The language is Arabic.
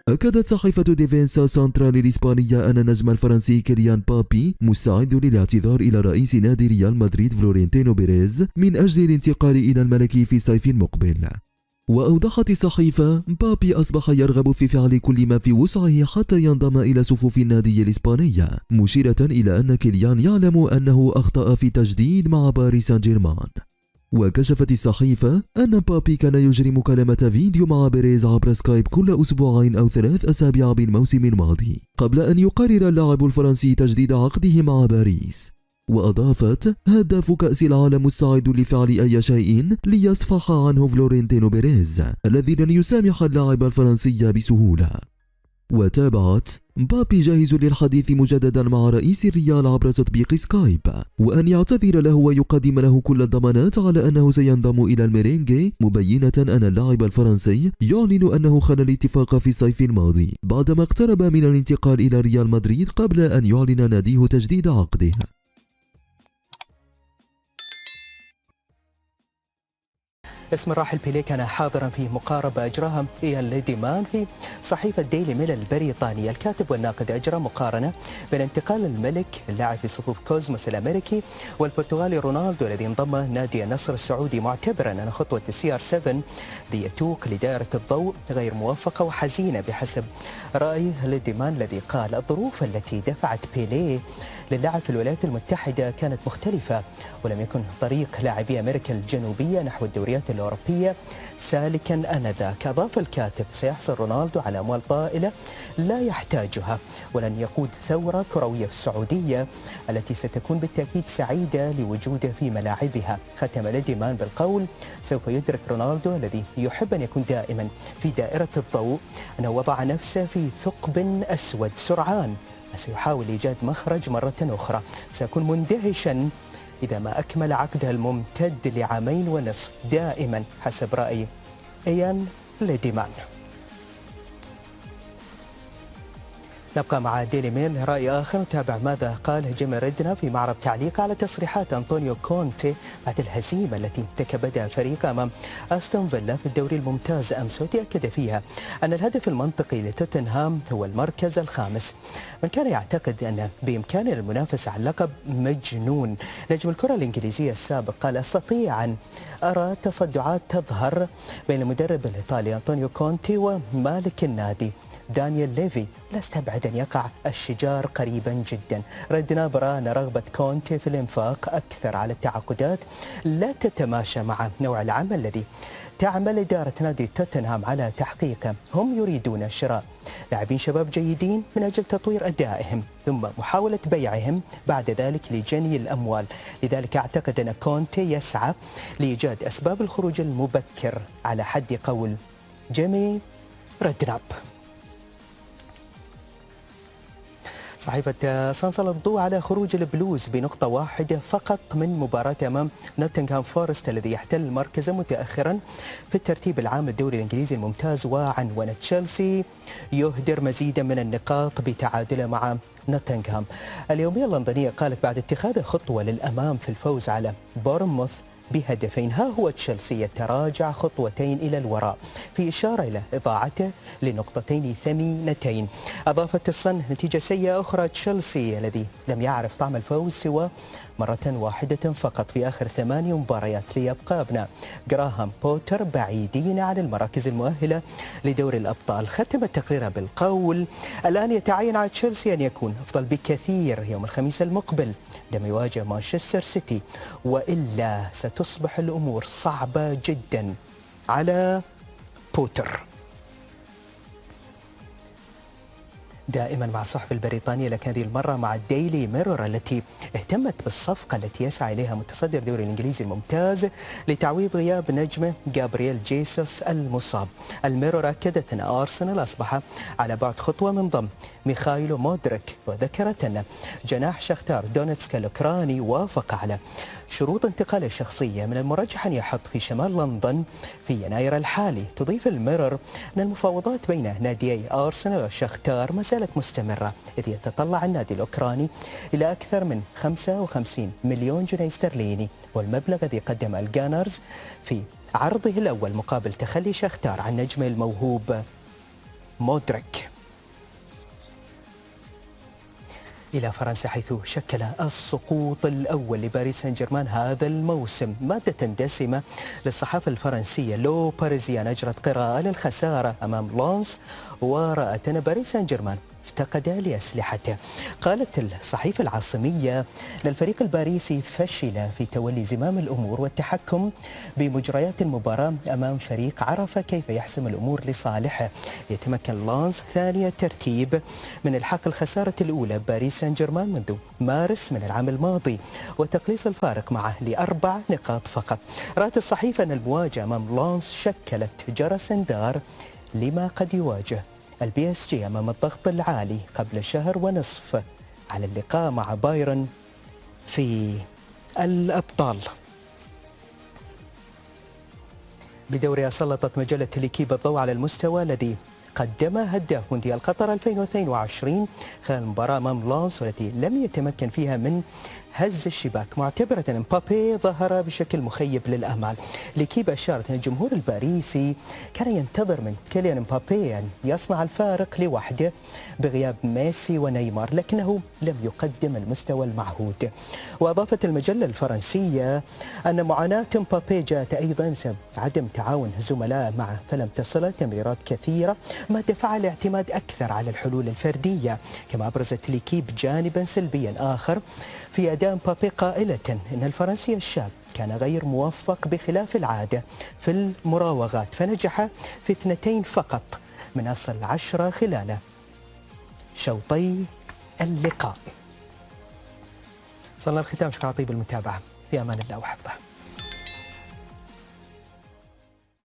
أكدت صحيفة ديفينسا سنترال الإسبانية أن النجم الفرنسي كيليان مبابي مستعد للاعتذار إلى رئيس نادي ريال مدريد فلورنتينو بيريز من أجل الانتقال إلى الملكي في الصيف المقبل. وأوضحت الصحيفة مبابي أصبح يرغب في فعل كل ما في وسعه حتى ينضم إلى صفوف النادي الإسباني، مشيرة إلى أن كيليان يعلم أنه أخطأ في تجديد مع باريس سان جيرمان. وكشفت الصحيفة أن مبابي كان يجري مكالمة فيديو مع بيريز عبر سكايب كل أسبوعين أو 3 أسابيع بالموسم الماضي قبل أن يقرر اللاعب الفرنسي تجديد عقده مع باريس. وأضافت: هداف كأس العالم مستعد لفعل أي شيء ليصفح عنه فلورنتينو بيريز الذي لن يسامح اللاعب الفرنسي بسهولة. وتابعت: مبابي جاهز للحديث مجددا مع رئيس الريال عبر تطبيق سكايب، وأن يعتذر له ويقدم له كل الضمانات على أنه سينضم إلى الميرينجي، مبينة أن اللاعب الفرنسي يعلن أنه خان الاتفاق في الصيف الماضي بعدما اقترب من الانتقال إلى ريال مدريد قبل أن يعلن ناديه تجديد عقده. اسم الراحل بيليه كان حاضرا في مقاربة أجراها إيان ليديمان في صحيفة ديلي ميل البريطانية. الكاتب والناقد أجرى مقارنة بين انتقال الملك اللاعب في صفوف كوزموس الأمريكي والبرتغالي رونالدو الذي انضم نادي النصر السعودي، معتبرا أن خطوة CR7 التي يتوق لدائرة الضوء غير موفقة وحزينة بحسب رأي ليديمان، الذي قال: الظروف التي دفعت بيليه للعب في الولايات المتحدة كانت مختلفة، ولم يكن طريق لاعبي أمريكا الجنوبية نحو الدوريات الأوروبية سالكا آنذاك. أضاف الكاتب: سيحصل رونالدو على أموال طائلة لا يحتاجها، ولن يقود ثورة كروية في السعودية التي ستكون بالتأكيد سعيدة لوجوده في ملاعبها. ختم ليديمان بالقول: سوف يدرك رونالدو الذي يحب أن يكون دائما في دائرة الضوء أنه وضع نفسه في ثقب أسود سرعان، سيحاول إيجاد مخرج مرة أخرى. سيكون مندهشا إذا ما أكمل عقده الممتد ل2.5 عام دائما، حسب رأي إيان ليديمان. نبقى مع ديلي ميل، رأي آخر نتابع ماذا قال جيمي ريدنا في معرض تعليق على تصريحات أنطونيو كونتي بعد الهزيمة التي ارتكبتها الفريق أمام أستون فيلا في الدوري الممتاز أمس، وتأكد فيها أن الهدف المنطقي لتوتنهام هو المركز الخامس. من كان يعتقد أن بإمكانه المنافسة على اللقب مجنون. نجم الكرة الإنجليزية السابق قال: أستطيع أن أرى تصدعات تظهر بين المدرب الإيطالي أنطونيو كونتي ومالك النادي دانيال ليفي، لا استبعد أن يقع الشجار قريبا جدا. ردنا برا أن رغبة كونتي في الإنفاق أكثر على التعاقدات لا تتماشى مع نوع العمل الذي تعمل إدارة نادي توتنهام على تحقيقه. هم يريدون شراء لاعبين شباب جيدين من أجل تطوير أدائهم، ثم محاولة بيعهم بعد ذلك لجني الأموال. لذلك أعتقد أن كونتي يسعى لإيجاد أسباب الخروج المبكر على حد قول جيمي ريدناب. صحيفة سنسل الضوء على خروج البلوز بنقطة واحدة فقط من مباراة أمام نوتنغهام فورست الذي يحتل مركزا متأخرا في الترتيب العام للدوري الإنجليزي الممتاز، وعنون تشيلسي يهدر مزيدا من النقاط بتعادله مع نوتنغهام. اليومية اللندنية قالت بعد اتخاذ خطوة للأمام في الفوز على بورنموث بهدفين، ها هو تشيلسي يتراجع خطوتين إلى الوراء، في إشارة إلى إضاعته لنقطتين ثمينتين. أضافت الصن: نتيجة سيئة أخرى، تشيلسي الذي لم يعرف طعم الفوز سوى مرة واحدة فقط في آخر 8 مباريات، ليبقى أبناء جراهام بوتر بعيدين عن المراكز المؤهلة لدوري الأبطال. ختم التقرير بالقول: الآن يتعين على تشيلسي أن يكون أفضل بكثير يوم الخميس المقبل عندما يواجه مانشستر سيتي، وإلا ستصبح الأمور صعبة جدا على بوتر. دائما مع الصحف البريطانية، لكن هذه المرة مع الديلي ميرور التي اهتمت بالصفقة التي يسعى إليها متصدر الدوري الإنجليزي الممتاز لتعويض غياب نجمه جابرييل جيسوس المصاب. الميرور أكدت أن أرسنال أصبح على بعد خطوة من ضم ميخايلو مودريك، وذكرت أن جناح شختار دونيتسك الأوكراني وافق على شروط انتقاله الشخصية من المرجح أن يحط في شمال لندن في يناير الحالي. تضيف الميرور أن المفاوضات بين ناديي أرسنال وشختار ما زالت مستمرة، إذ يتطلع النادي الأوكراني إلى أكثر من 55 مليون جنيه استرليني، والمبلغ الذي قدم الجانرز في عرضه الأول مقابل تخلي شختار عن نجمه الموهوب مودريك. إلى فرنسا، حيث شكل السقوط الأول لباريس سان جيرمان هذا الموسم مادة دسمة للصحافة الفرنسية. لو باريزيان أجرت قراءة للخسارة أمام لونس، ورأت أن باريس سان جيرمان افتقد لأسلحته. قالت الصحيفة العاصمية أن الفريق الباريسي فشل في تولي زمام الأمور والتحكم بمجريات المباراة أمام فريق عرف كيف يحسم الأمور لصالحه. يتمكن لانس ثاني الترتيب من الحاق الخسارة الأولى باريس سان جيرمان منذ مارس من العام الماضي، وتقليص الفارق معه ل4 نقاط فقط. رأت الصحيفة أن المواجهة أمام لانس شكلت جرس انذار لما قد يواجه البي اس جي أمام الضغط العالي قبل شهر ونصف على اللقاء مع بايرن في الأبطال. بدورها سلطت مجلة ليكيب الضوء على المستوى الذي قدمه هداف مونديال قطر 2022 خلال المباراة أمام لانس، والتي لم يتمكن فيها من هز الشباك، معتبرة أن مبابي ظهر بشكل مخيب للآمال. ليكيب أشارت أن الجمهور الباريسي كان ينتظر من كيليان مبابي أن يصنع الفارق لوحده بغياب ميسي ونيمار، لكنه لم يقدم المستوى المعهود. وأضافت المجلة الفرنسية أن معاناة مبابي جاءت أيضا بسبب عدم تعاون زملائه معه، فلم تصل تمريرات كثيرة ما دفع الاعتماد أكثر على الحلول الفردية. كما أبرزت ليكيب جانبا سلبيا آخر في أداء مبابي، قائلة أن الفرنسي الشاب كان غير موفق بخلاف العادة في المراوغات، فنجح في 2 فقط من أصل 10 خلال شوطي اللقاء. وصلنا الختام. شكرا طيب المتابعة، في أمان الله وحفظه.